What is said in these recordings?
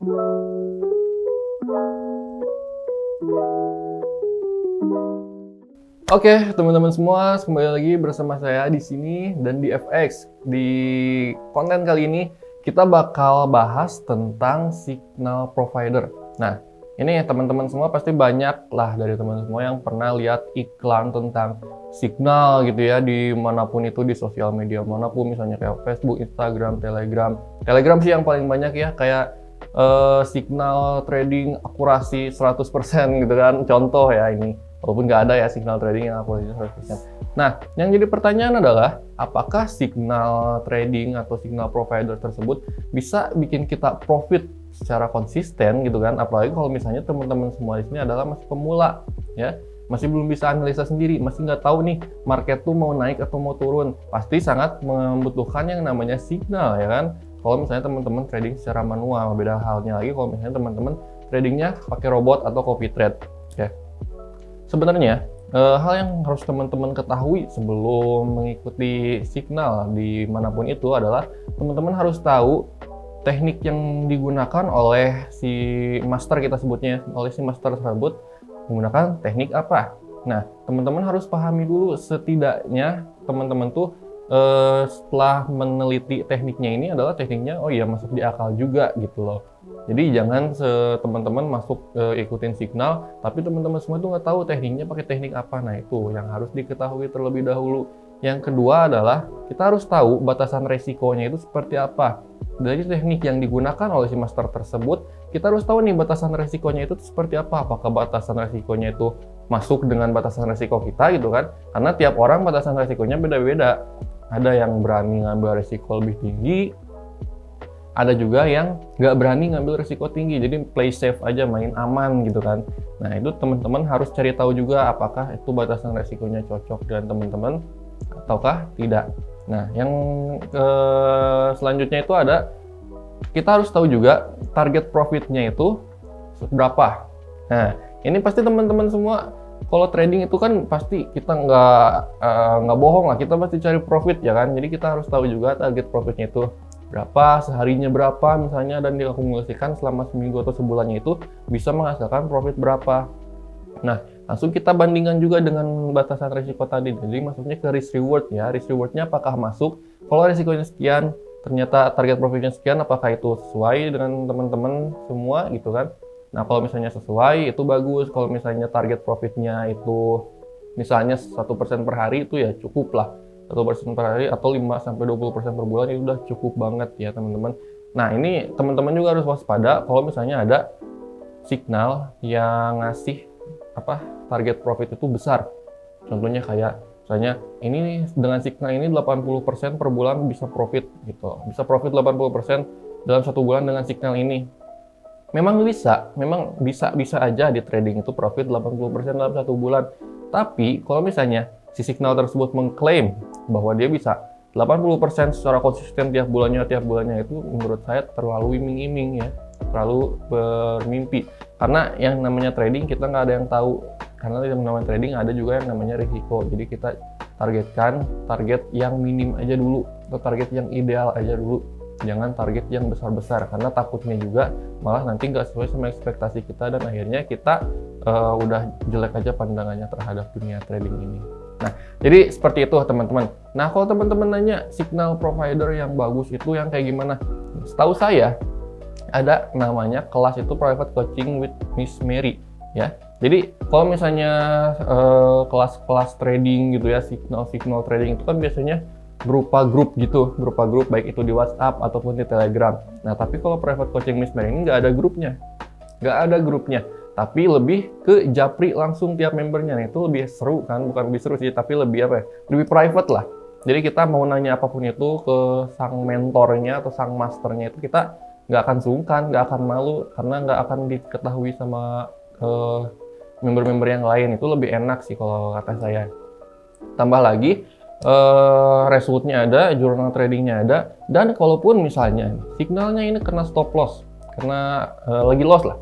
Oke, teman-teman semua, kembali lagi bersama saya di sini dan di FX. Di konten kali ini kita bakal bahas tentang signal provider. Nah, ini teman-teman semua pasti banyak lah dari teman-teman semua yang pernah lihat iklan tentang signal gitu ya, di manapun itu, di sosial media manapun, misalnya kayak Facebook, Instagram, Telegram. Telegram sih yang paling banyak ya, kayak signal trading akurasi 100% gitu kan, contoh ya ini. Walaupun nggak ada ya signal trading yang akurasi 100%. Nah, yang jadi pertanyaan adalah, apakah signal trading atau signal provider tersebut bisa bikin kita profit secara konsisten gitu kan? Apalagi kalau misalnya teman-teman semua di sini adalah masih pemula, ya, masih belum bisa analisa sendiri, masih nggak tahu nih market tuh mau naik atau mau turun. Pasti sangat membutuhkan yang namanya signal, ya kan? Kalau misalnya teman-teman trading secara manual, beda halnya lagi kalau misalnya teman-teman tradingnya pakai robot atau copy trade. Ya. Sebenarnya hal yang harus teman-teman ketahui sebelum mengikuti signal di manapun itu adalah teman-teman harus tahu teknik yang digunakan oleh si master, kita sebutnya, oleh si master tersebut menggunakan teknik apa. Nah, teman-teman harus pahami dulu, setidaknya teman-teman tuh setelah meneliti tekniknya ini adalah tekniknya, oh iya, masuk di akal juga gitu loh. Jadi jangan teman-teman masuk ikutin signal, tapi teman-teman semua tuh nggak tahu tekniknya pakai teknik apa. Nah, itu yang harus diketahui terlebih dahulu. Yang kedua adalah kita harus tahu batasan resikonya itu seperti apa. Dari teknik yang digunakan oleh si master tersebut, kita harus tahu nih batasan resikonya itu seperti apa. Apakah batasan resikonya itu masuk dengan batasan resiko kita gitu kan? Karena tiap orang batasan resikonya beda-beda. Ada yang berani ngambil resiko lebih tinggi, ada juga yang nggak berani ngambil resiko tinggi, jadi play safe aja, main aman gitu kan. Nah, itu teman-teman harus cari tahu juga apakah itu batasan resikonya cocok dengan teman-teman ataukah tidak. Nah, yang selanjutnya itu ada, kita harus tahu juga target profitnya itu berapa. Nah, ini pasti teman-teman semua kalau trading itu kan pasti kita nggak bohong lah, kita pasti cari profit ya kan. Jadi kita harus tahu juga target profitnya itu berapa, seharinya berapa misalnya, dan diakumulasikan selama seminggu atau sebulannya itu bisa menghasilkan profit berapa. Nah, langsung kita bandingkan juga dengan batasan risiko tadi. Jadi maksudnya ke risk reward ya, risk rewardnya apakah masuk. Kalau risikonya sekian, ternyata target profitnya sekian, apakah itu sesuai dengan teman-teman semua gitu kan. Nah, kalau misalnya sesuai itu bagus. Kalau misalnya target profitnya itu misalnya 1% per hari, itu ya cukup lah. 1% per hari atau 5-20% per bulan itu udah cukup banget ya teman-teman. Nah, ini teman-teman juga harus waspada kalau misalnya ada signal yang ngasih target profit itu besar. Contohnya kayak misalnya ini dengan signal ini 80% per bulan bisa profit gitu. Bisa profit 80% dalam satu bulan dengan signal ini. Memang bisa aja di trading itu profit 80% dalam satu bulan. Tapi kalau misalnya si signal tersebut mengklaim bahwa dia bisa 80% secara konsisten tiap bulannya, itu menurut saya terlalu iming-iming ya, terlalu bermimpi. Karena yang namanya trading kita nggak ada yang tahu. Karena yang namanya trading ada juga yang namanya risiko. Jadi kita targetkan target yang minim aja dulu, atau target yang ideal aja dulu. Jangan target yang besar-besar, karena takutnya juga malah nanti nggak sesuai sama ekspektasi kita dan akhirnya kita udah jelek aja pandangannya terhadap dunia trading ini. Nah, jadi seperti itu teman-teman. Nah, kalau teman-teman nanya signal provider yang bagus itu yang kayak gimana? Setahu saya ada namanya kelas itu Private Coaching with Miss Mary ya. Jadi kalau misalnya kelas-kelas trading gitu ya, signal trading itu kan biasanya berupa grup baik itu di WhatsApp ataupun di Telegram. Nah, tapi kalau Private Coaching Miss Mary ini nggak ada grupnya, tapi lebih ke japri langsung tiap membernya. Nah, itu lebih seru kan, bukan lebih seru sih, tapi lebih lebih private lah. Jadi kita mau nanya apapun itu ke sang mentornya atau sang masternya itu kita nggak akan sungkan, nggak akan malu, karena nggak akan diketahui sama member-member yang lain. Itu lebih enak sih kalau kata saya. Tambah lagi resultnya ada, jurnal tradingnya ada, dan kalaupun misalnya signalnya ini kena stop loss, kena lagi loss lah,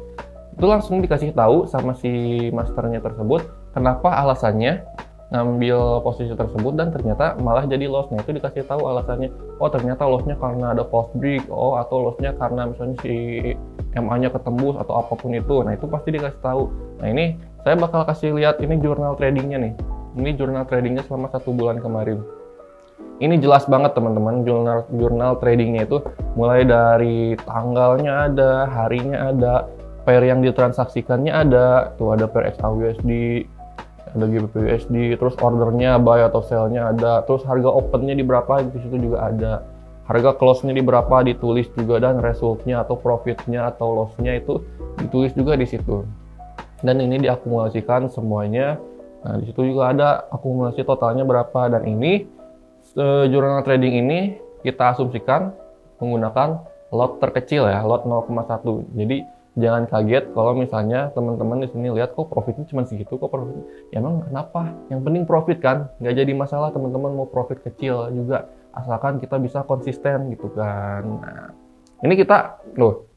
itu langsung dikasih tahu sama si masternya tersebut kenapa alasannya ngambil posisi tersebut dan ternyata malah jadi loss. Nah, itu dikasih tahu alasannya, oh ternyata lossnya karena ada false break, atau lossnya karena misalnya si MA-nya ketembus atau apapun itu. Nah, itu pasti dikasih tahu. Nah, ini saya bakal kasih lihat ini jurnal tradingnya nih. Ini jurnal tradingnya selama 1 bulan kemarin. Ini jelas banget teman-teman, jurnal tradingnya itu mulai dari tanggalnya ada, harinya ada, pair yang ditransaksikannya ada, tuh ada pair XAUSD, ada GBP/USD, terus ordernya buy atau sell-nya ada, terus harga opennya di berapa di situ juga ada, harga close-nya di berapa ditulis juga, dan result-nya atau profit-nya atau loss-nya itu ditulis juga di situ. Dan ini diakumulasikan semuanya. Nah, di situ juga ada akumulasi totalnya berapa, dan ini jurnal trading ini kita asumsikan menggunakan lot terkecil ya, lot 0,1. Jadi jangan kaget kalau misalnya teman-teman di sini lihat kok profitnya cuma segitu, kok profit. Ya emang kenapa? Yang penting profit kan, nggak jadi masalah teman-teman mau profit kecil juga, asalkan kita bisa konsisten gitu kan. Nah, ini kita loh,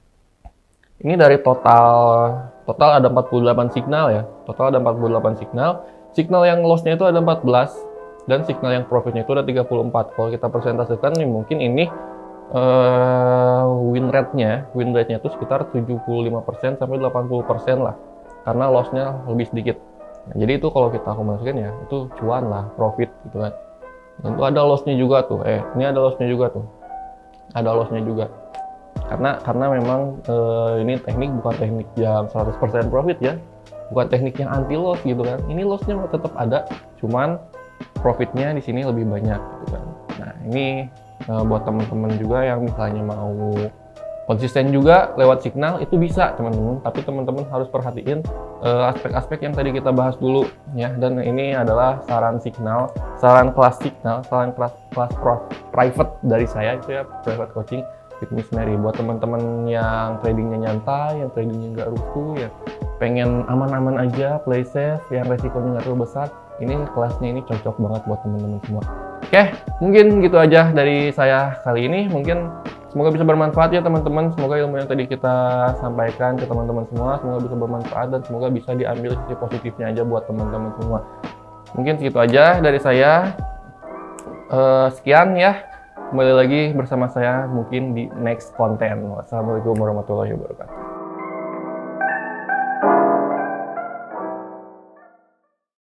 ini dari total ada 48 signal ya, total ada 48 signal. Signal yang loss-nya itu ada 14 dan signal yang profitnya itu ada 34. Kalau kita persentasekan nih mungkin ini win rate-nya itu sekitar 75% sampai 80% lah, karena loss-nya lebih sedikit. Nah, jadi itu kalau kita akumulasikan ya itu cuan lah, profit gitu kan. Dan itu ada loss-nya juga tuh. Ini ada loss-nya juga tuh. Ada loss-nya juga. Karena memang ini teknik bukan teknik yang 100% profit ya. Bukan teknik yang anti loss gitu kan. Ini loss-nya tetap ada, cuman profitnya di sini lebih banyak gitu kan. Nah, ini buat teman-teman juga yang misalnya mau konsisten juga lewat signal itu bisa teman-teman, tapi teman-teman harus perhatiin aspek-aspek yang tadi kita bahas dulu ya. Dan ini adalah saran kelas private dari saya itu ya, private coaching with Miss Mary. Buat teman-teman yang tradingnya nyantai, yang tradingnya nggak rusuh, yang pengen aman-aman aja, play safe, yang resikonya nggak terlalu besar, ini kelasnya ini cocok banget buat teman-teman semua. Oke, mungkin gitu aja dari saya kali ini. Mungkin semoga bisa bermanfaat ya teman-teman. Semoga ilmu yang tadi kita sampaikan ke teman-teman semua semoga bisa bermanfaat, dan semoga bisa diambil sisi positifnya aja buat teman-teman semua. Mungkin segitu aja dari saya. Sekian ya. Kembali lagi bersama saya mungkin di next konten. Wassalamualaikum warahmatullahi wabarakatuh.